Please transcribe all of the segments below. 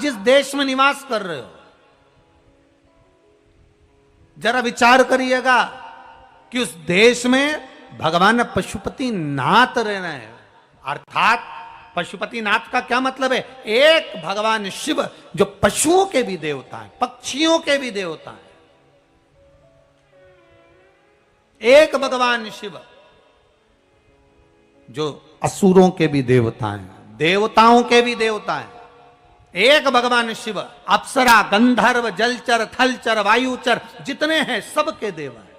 जिस देश में निवास कर रहे हो, जरा विचार करिएगा कि उस देश में भगवान पशुपति नाथ रह रहे हैं। अर्थात पशुपति नाथ का क्या मतलब है? एक भगवान शिव जो पशुओं के भी देवता है, पक्षियों के भी देवता है। एक भगवान शिव जो असुरों के भी देवता हैं, देवताओं के भी देवता हैं। एक भगवान शिव अप्सरा, गंधर्व, जलचर, थलचर, वायुचर जितने हैं सबके देव हैं।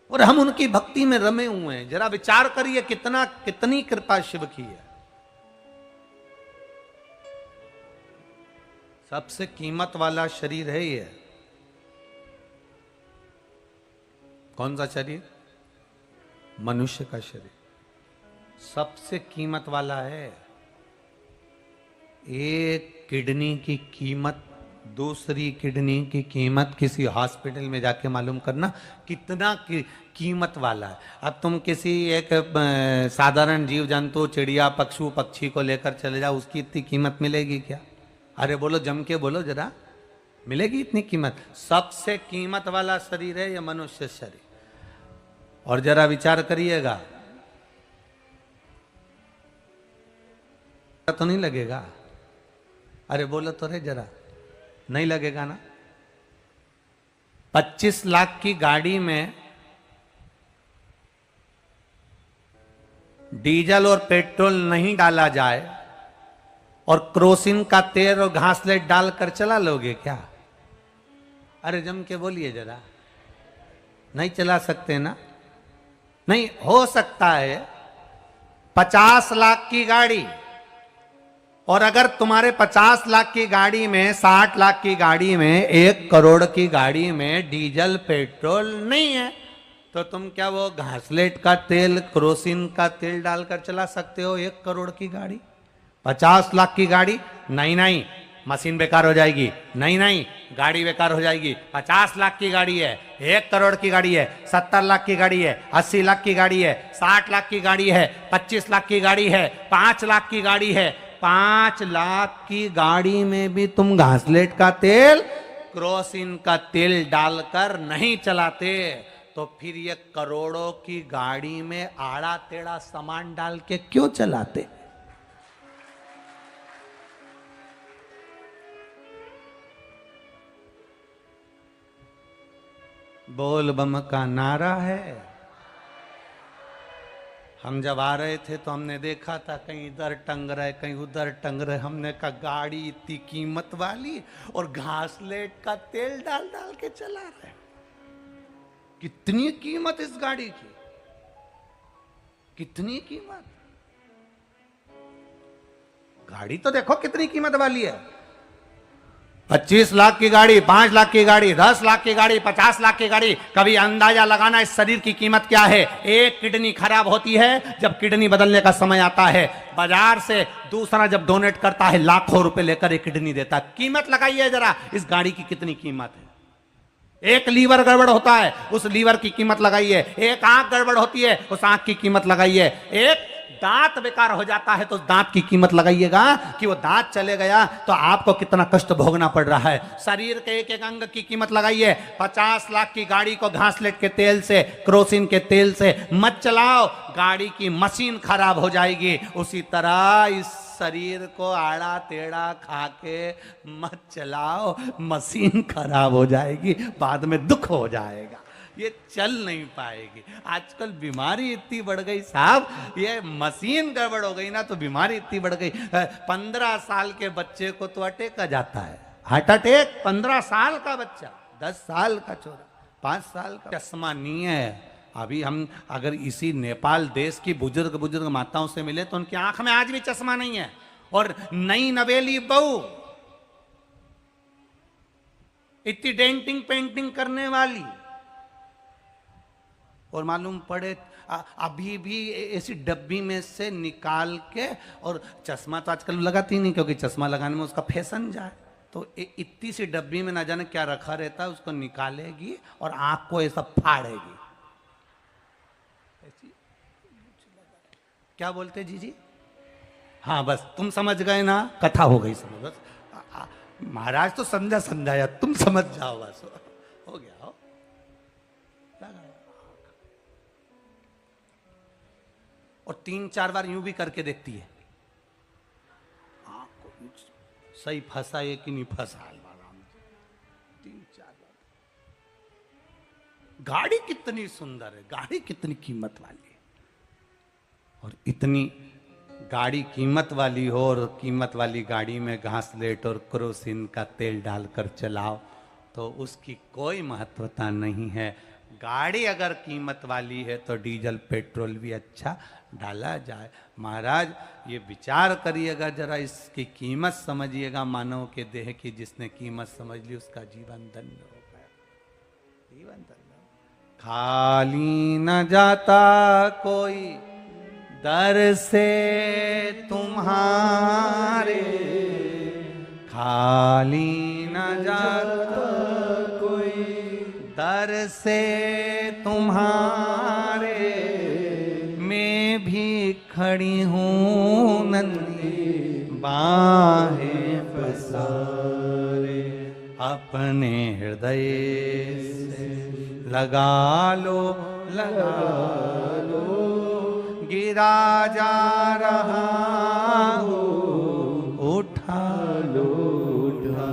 और हम उनकी भक्ति में रमे हुए हैं। जरा विचार करिए कितनी कृपा शिव की है। सबसे कीमत वाला शरीर है ये। कौन सा शरीर? मनुष्य का शरीर सबसे कीमत वाला है। एक किडनी की कीमत दूसरी किडनी की कीमत किसी हॉस्पिटल में जाके मालूम करना कितना कीमत वाला है। अब तुम किसी एक साधारण जीव जंतु, चिड़िया, पशु, पक्षी को लेकर चले जाओ, उसकी इतनी कीमत मिलेगी क्या? अरे बोलो, जम के बोलो जरा, मिलेगी इतनी कीमत? सबसे कीमत वाला शरीर है यह मनुष्य शरीर। और जरा विचार करिएगा, तो नहीं लगेगा? अरे बोलो तो रे जरा, नहीं लगेगा ना? 25 लाख की गाड़ी में डीजल और पेट्रोल नहीं डाला जाए और क्रोसिन का तेल और घासलेट डालकर चला लोगे क्या? अरे जम के बोलिए जरा, नहीं चला सकते ना? नहीं हो सकता है 50 लाख की गाड़ी, और अगर तुम्हारे 50 लाख की गाड़ी में, 60 लाख की गाड़ी में, 1 करोड़ की गाड़ी में डीजल पेट्रोल नहीं है, तो तुम क्या वो घासलेट का तेल, क्रोसिन का तेल डालकर चला सकते हो 1 करोड़ की गाड़ी? 50 लाख की गाड़ी? नहीं नहीं, मशीन बेकार हो जाएगी। नहीं नहीं, गाड़ी बेकार हो जाएगी। 50 लाख की गाड़ी है, 1 करोड़ की गाड़ी है, 70 लाख की गाड़ी है, 80 लाख की गाड़ी है, 60 लाख की गाड़ी है, 25 लाख की गाड़ी है, 5 लाख की गाड़ी है। 5 लाख की गाड़ी में भी तुम घासलेट का तेल, क्रोसिन का तेल डालकर नहीं चलाते, तो फिर ये करोड़ों की गाड़ी में आड़ा टेढ़ा सामान डाल के क्यों चलाते? बोल बम का नारा है। हम जब आ रहे थे तो हमने देखा था कहीं इधर टंग रहे, कहीं उधर टंग रहे। हमने कहा गाड़ी इतनी कीमत वाली और घासलेट का तेल डाल डाल के चला रहे, कितनी कीमत इस गाड़ी की, कितनी कीमत। गाड़ी तो देखो कितनी कीमत वाली है। 25 लाख की गाड़ी, 5 लाख की गाड़ी, 10 लाख की गाड़ी, 50 लाख की गाड़ी। कभी अंदाजा लगाना इस शरीर की कीमत क्या है? एक किडनी खराब होती है, जब किडनी बदलने का समय आता है, बाजार से दूसरा जब डोनेट करता है, लाखों रुपए लेकर एक किडनी देता है। कीमत लगाइए जरा इस गाड़ी की कितनी कीमत है। एक लीवर गड़बड़ होता है, उस लीवर की कीमत लगाइए। एक आंख गड़बड़ होती है, उस आंख की कीमत लगाइए। एक दांत बेकार हो जाता है तो दांत की कीमत लगाइएगा कि वो दांत चले गया तो आपको कितना कष्ट भोगना पड़ रहा है। शरीर के एक एक अंग की कीमत लगाइए। 50 लाख की गाड़ी को घासलेट के तेल से, क्रोसिन के तेल से मत चलाओ, गाड़ी की मशीन खराब हो जाएगी। उसी तरह इस शरीर को आड़ा टेढ़ा खा के मत चलाओ, मशीन खराब हो जाएगी, बाद में दुख हो जाएगा, ये चल नहीं पाएगी। आजकल बीमारी इतनी बढ़ गई साहब, ये मशीन गड़बड़ हो गई ना तो बीमारी इतनी बढ़ गई। 15 साल के बच्चे को तो अटैक आ जाता है, हार्ट अटैक। 15 साल का बच्चा, 10 साल का छोरा, 5 साल का। चश्मा नहीं है। अभी हम अगर इसी नेपाल देश की बुजुर्ग माताओं से मिले तो उनकी आंख में आज भी चश्मा नहीं है। और नई नवेली बहू इतनी डेंटिंग पेंटिंग करने वाली, और मालूम पड़े अभी भी ऐसी डब्बी में से निकाल के, और चश्मा तो आजकल लगाती नहीं क्योंकि चश्मा लगाने में उसका फैशन जाए, तो इतनी सी डब्बी में ना जाने क्या रखा रहता है, उसको निकालेगी और आंख को ऐसा फाड़ेगी। क्या बोलते जी जी? हाँ बस तुम समझ गए ना, कथा हो गई समझ बस। महाराज तो समझा समझाया, तुम समझ जाओ बस, हो गया हो। और 3-4 बार यूं भी करके देखती है, सही फंसा है कि नहीं फंसा। 3-4 बार। गाड़ी कितनी सुंदर है, गाड़ी कितनी कीमत वाली है, और इतनी गाड़ी कीमत वाली हो और कीमत वाली गाड़ी में घासलेट और केरोसिन का तेल डालकर चलाओ तो उसकी कोई महत्वता नहीं है। गाड़ी अगर कीमत वाली है तो डीजल पेट्रोल भी अच्छा डाला जाए। महाराज ये विचार करिएगा जरा, इसकी कीमत समझिएगा मानव के देह की। जिसने कीमत समझ ली उसका जीवन धन्य हो गया, जीवन धन्य। खाली न जाता कोई दर से तुम्हारे, खाली न जाता कोई दर से तुम्हारे, मैं भी खड़ी हूँ नन्ही बाहें पसारे, अपने हृदय से लगा लो, लगा लो, गिरा जा रहा हो, उठा लो, उठा।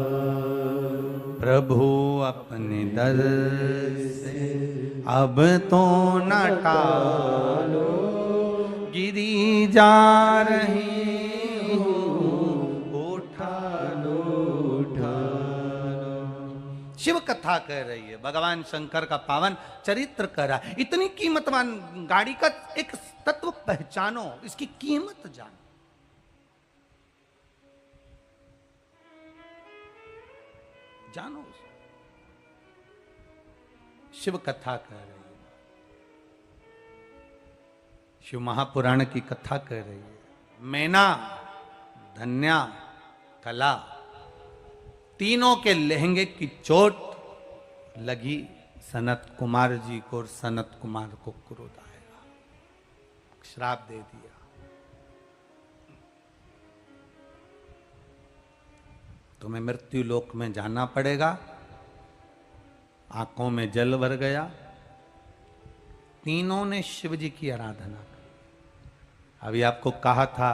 प्रभु अपने दर से अब तो न टालो, गिरी जा रही हूँ, उठा लो, उठा लो। शिव कथा कह रही है, भगवान शंकर का पावन चरित्र कह रहा है। इतनी कीमतवान गाड़ी का एक तत्व पहचानो, इसकी कीमत जानो। जानो उसे। शिव कथा कह रही है, शिव महापुराण की कथा कह रही है। मैना, धन्या, कला, तीनों के लहंगे की चोट लगी सनत कुमार जी को, और सनत कुमार को क्रोध आया, श्राप दे दिया। तुम्हें मृत्यु लोक में जाना पड़ेगा। आंखों में जल भर गया। तीनों ने शिव जी की आराधना की। अभी आपको कहा था